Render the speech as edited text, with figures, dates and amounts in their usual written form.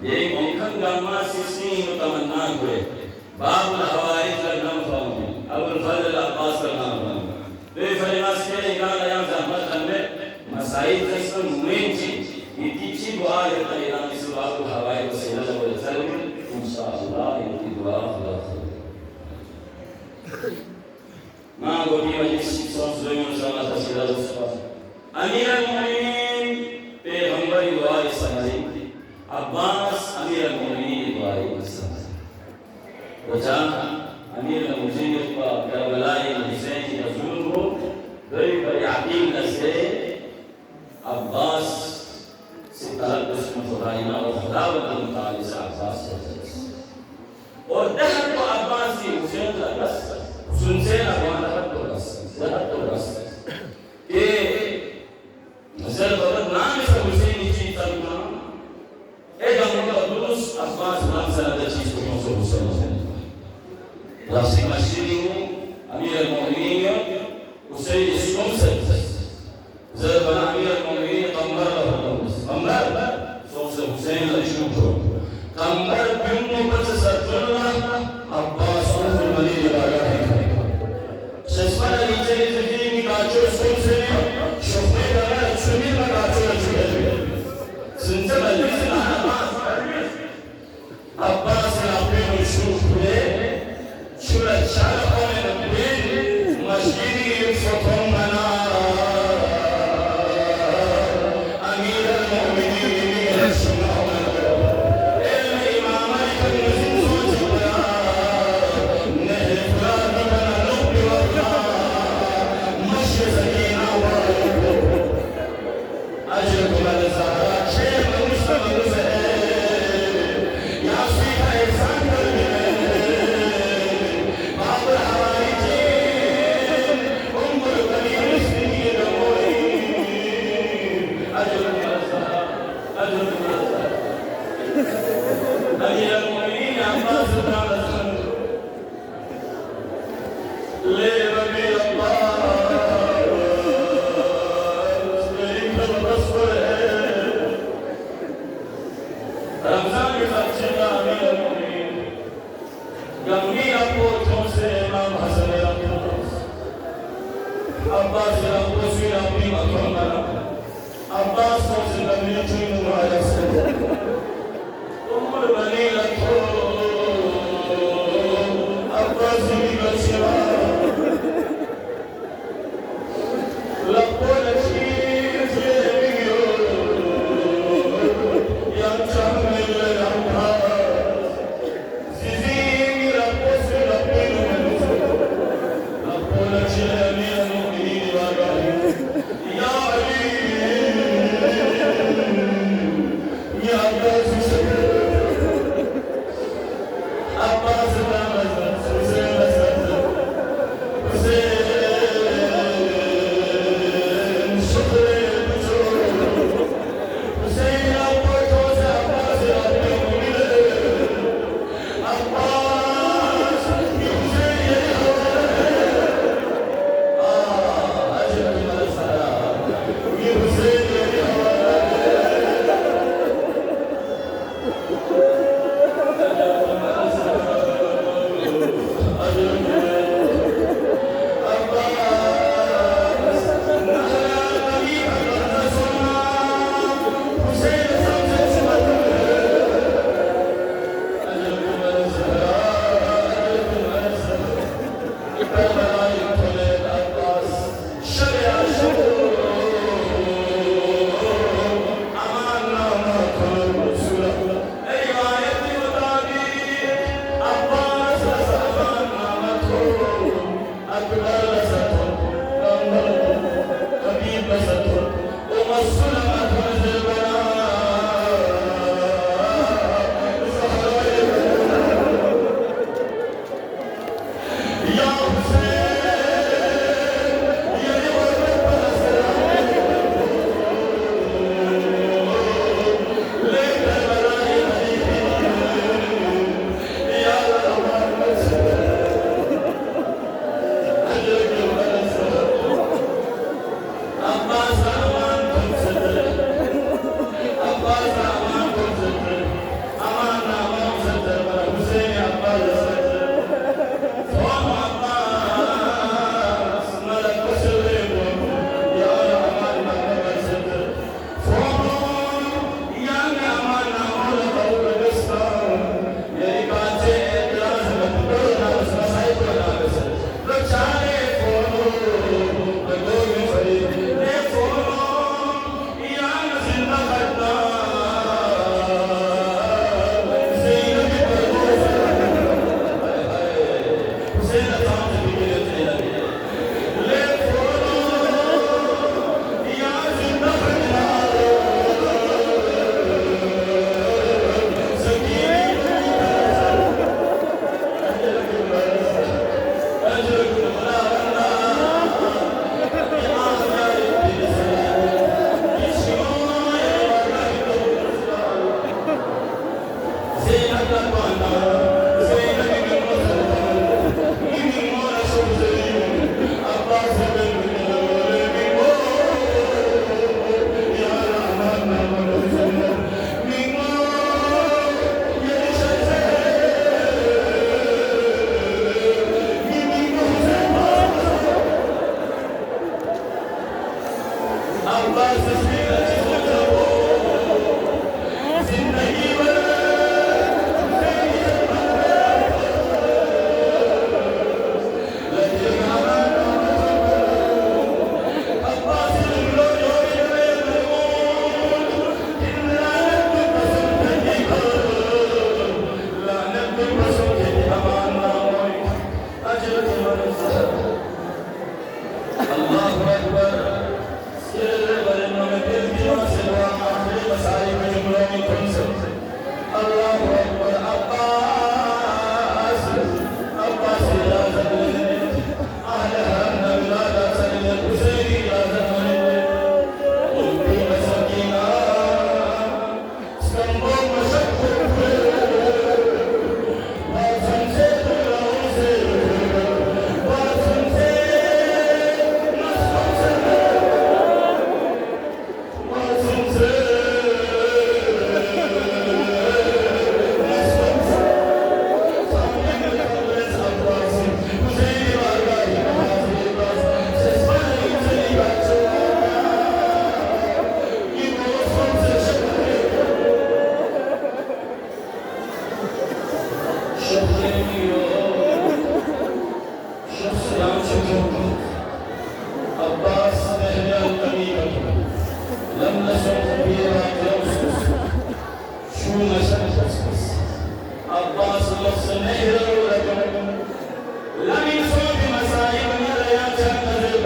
ये ओंखन गामा सिस्नी मुतमन्ना हुए बाब हवाई लगन फाऊंगी अबुल फजल अब्बास का नाम बना वे फरिमास के इकान आया जहमत खंडे मसाइल जैसे मुमेंची इतिची दुआ करता है इलाही सुबाब हवाई वसीला व सल्लम इंशाअल्लाह इनकी दुआ खुदा मां गोटी मजलिस सोच रही हूं समा तसीला उसका अमीर अल-मोमिनीन पैगंबर दुआ सही अब्बास अमीर अल-मोमिनीन दुआ सही वजह अमीर अल-मोमिनीन का करबला हुसैन की रसूल को गई पर यकीन से अब्बास से तलब दुश्मन खुदाइना और खुदावंद मुतालिब से अब्बास से और दहर को अब्बास की हुसैन का बस सुनसे ना दहर तो बस ये नजर बदल नाम से हुसैन की चीज तलना ए जमुना दुरुस अब्बास नाम से नजर चीज को हुसैन राशि मशीनी अमीर अल-मोमिनीन हुसैन इसको से जर बना अमीर अल-मोमिनीन कमर सोच हुसैन अशुभ कमर बिम्बो पर से सरतुल्ला अब्बास उल मली लगा है शस्मन नीचे की काचो सोच से शोफे लगा सुनी लगा चुके सुनते बल्ले से अब्बास ने अपने मुशूक में शुरा शाह और नबी मशीनी फतों मना अमीर अल-मोमिनीन Abbas nafsi nehra lakum lamin sobi masaib mara ya chakazir